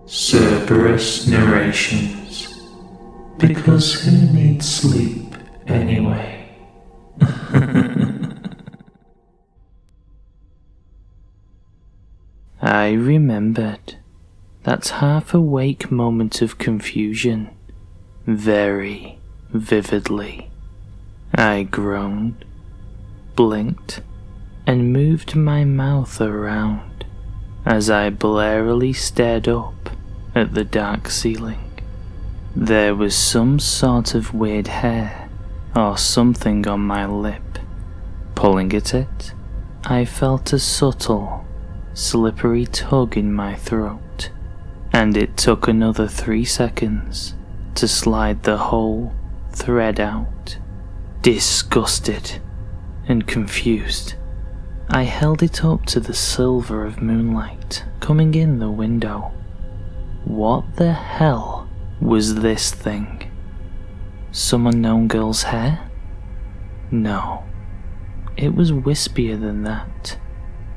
Cerberus narrations. Because who needs sleep anyway? I remembered that half-awake moment of confusion very vividly. I groaned, blinked, and moved my mouth around as I blarily stared up at the dark ceiling. There was some sort of weird hair or something on my lip. Pulling at it, I felt a subtle, slippery tug in my throat, and it took another 3 seconds to slide the whole thread out. Disgusted and confused, I held it up to the silver of moonlight coming in the window. What the hell was this thing? Some unknown girl's hair? No, it was wispier than that,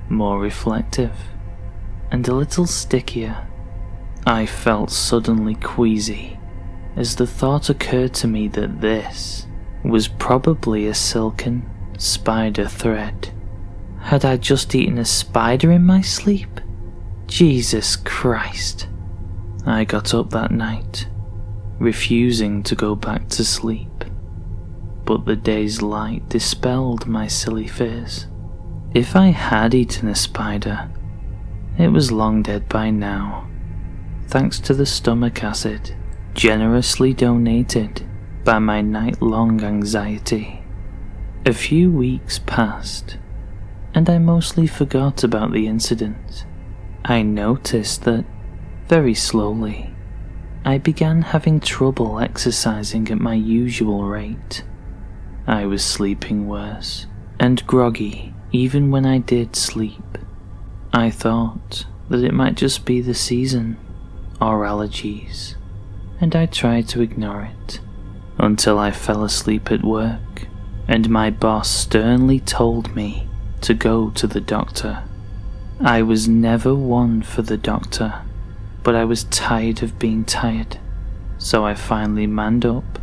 more reflective, and a little stickier. I felt suddenly queasy as the thought occurred to me that this was probably a silken spider thread. Had I just eaten a spider in my sleep? Jesus Christ. I got up that night, refusing to go back to sleep, but the day's light dispelled my silly fears. If I had eaten a spider, it was long dead by now, thanks to the stomach acid generously donated by my night-long anxiety. A few weeks passed, and I mostly forgot about the incident. I noticed that, very slowly, I began having trouble exercising at my usual rate. I was sleeping worse, and groggy even when I did sleep. I thought that it might just be the season, or allergies, and I tried to ignore it, until I fell asleep at work, and my boss sternly told me to go to the doctor. I was never one for the doctor, but I was tired of being tired, so I finally manned up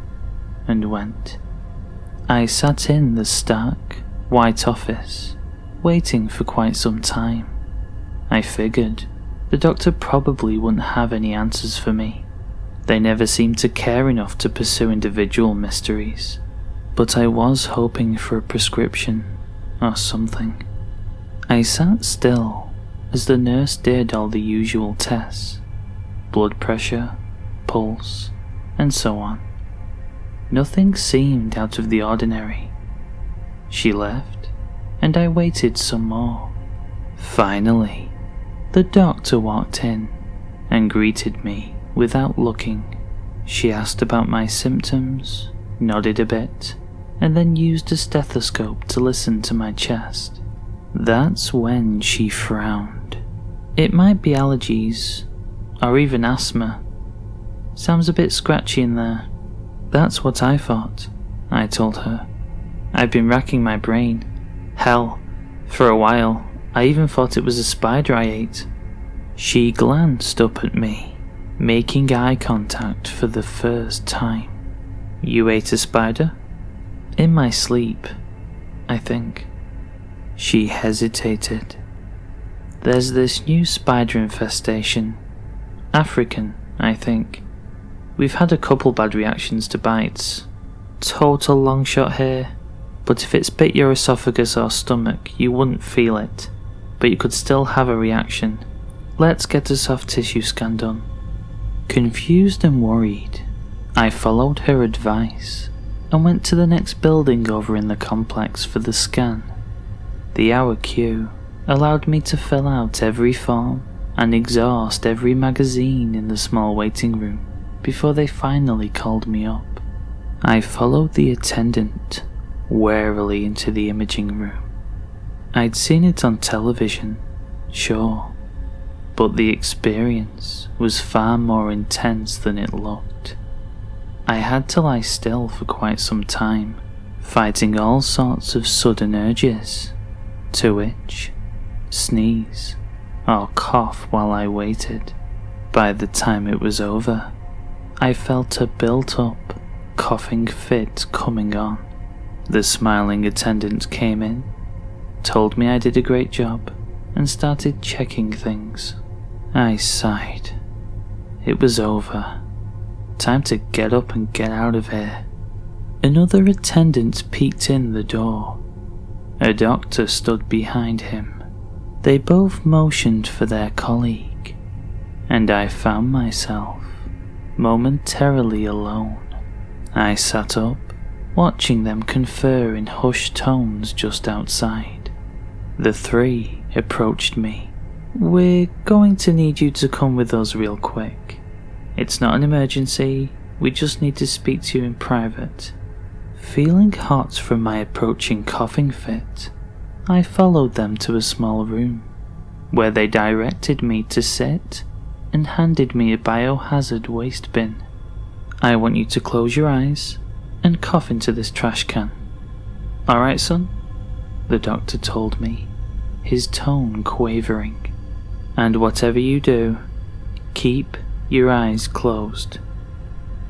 and went. I sat in the stark, white office, waiting for quite some time. I figured the doctor probably wouldn't have any answers for me. They never seemed to care enough to pursue individual mysteries, but I was hoping for a prescription or something. I sat still as the nurse did all the usual tests, blood pressure, pulse, and so on. Nothing seemed out of the ordinary. She left, and I waited some more. Finally, the doctor walked in and greeted me without looking. She asked about my symptoms, nodded a bit, and then used a stethoscope to listen to my chest. That's when she frowned. It might be allergies, or even asthma. Sounds a bit scratchy in there. That's what I thought, I told her. I've been racking my brain. Hell, for a while, I even thought it was a spider I ate. She glanced up at me, making eye contact for the first time. You ate a spider? In my sleep, I think. She hesitated. There's this new spider infestation. African, I think. We've had a couple bad reactions to bites. Total long shot here, but if it's bit your esophagus or stomach, you wouldn't feel it, but you could still have a reaction. Let's get a soft tissue scan done. Confused and worried, I followed her advice and went to the next building over in the complex for the scan. The hour queue allowed me to fill out every form and exhaust every magazine in the small waiting room before they finally called me up. I followed the attendant warily into the imaging room. I'd seen it on television, sure, but the experience was far more intense than it looked. I had to lie still for quite some time, fighting all sorts of sudden urges to itch, sneeze, or cough while I waited. By the time it was over, I felt a built-up, coughing fit coming on. The smiling attendant came in, told me I did a great job, and started checking things. I sighed. It was over. Time to get up and get out of here. Another attendant peeked in the door. A doctor stood behind him. They both motioned for their colleague, and I found myself momentarily alone. I sat up, watching them confer in hushed tones just outside. The three approached me. "We're going to need you to come with us real quick. It's not an emergency, we just need to speak to you in private." Feeling hot from my approaching coughing fit, I followed them to a small room, where they directed me to sit and handed me a biohazard waste bin. "I want you to close your eyes and cough into this trash can." "Alright, son," the doctor told me, his tone quavering. "And whatever you do, keep your eyes closed.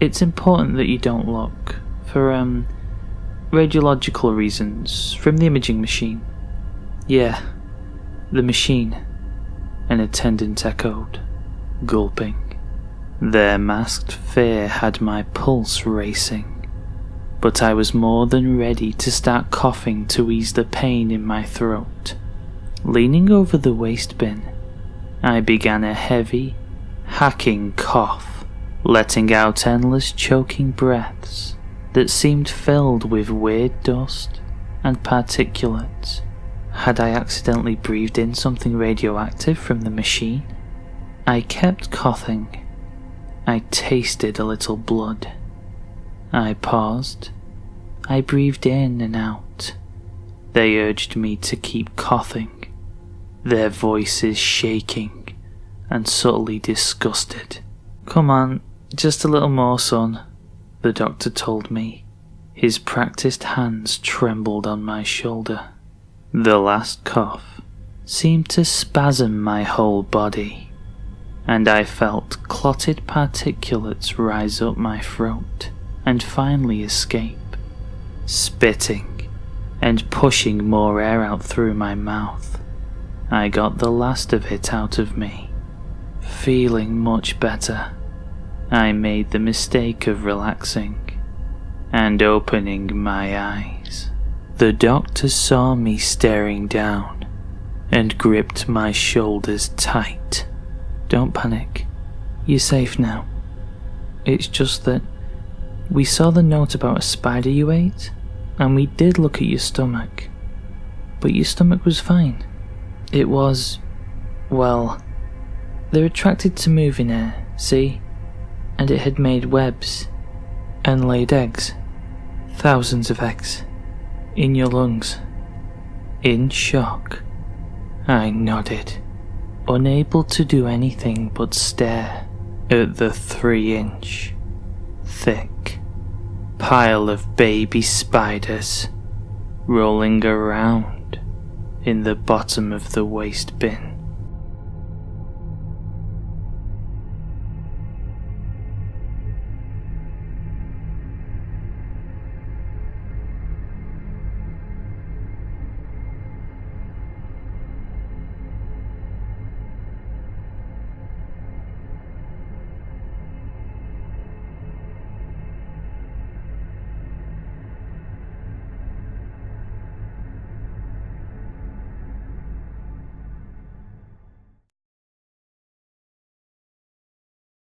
It's important that you don't look, for radiological reasons, from the imaging machine." "Yeah, the machine," an attendant echoed, gulping. Their masked fear had my pulse racing, but I was more than ready to start coughing to ease the pain in my throat. Leaning over the waste bin, I began a heavy, hacking cough, letting out endless choking breaths that seemed filled with weird dust and particulates. Had I accidentally breathed in something radioactive from the machine? I kept coughing. I tasted a little blood. I paused. I breathed in and out. They urged me to keep coughing, their voices shaking and subtly disgusted. "Come on, just a little more, son," the doctor told me. His practiced hands trembled on my shoulder. The last cough seemed to spasm my whole body, and I felt clotted particulates rise up my throat and finally escape, spitting and pushing more air out through my mouth. I got the last of it out of me. Feeling much better, I made the mistake of relaxing and opening my eyes. The doctor saw me staring down and gripped my shoulders tight. "Don't panic. You're safe now. It's just that we saw the note about a spider you ate, and we did look at your stomach. But your stomach was fine. It was, well, they're attracted to moving air, see? And it had made webs and laid eggs, thousands of eggs, in your lungs." In shock, I nodded, unable to do anything but stare at the 3-inch thick pile of baby spiders rolling around in the bottom of the waste bin.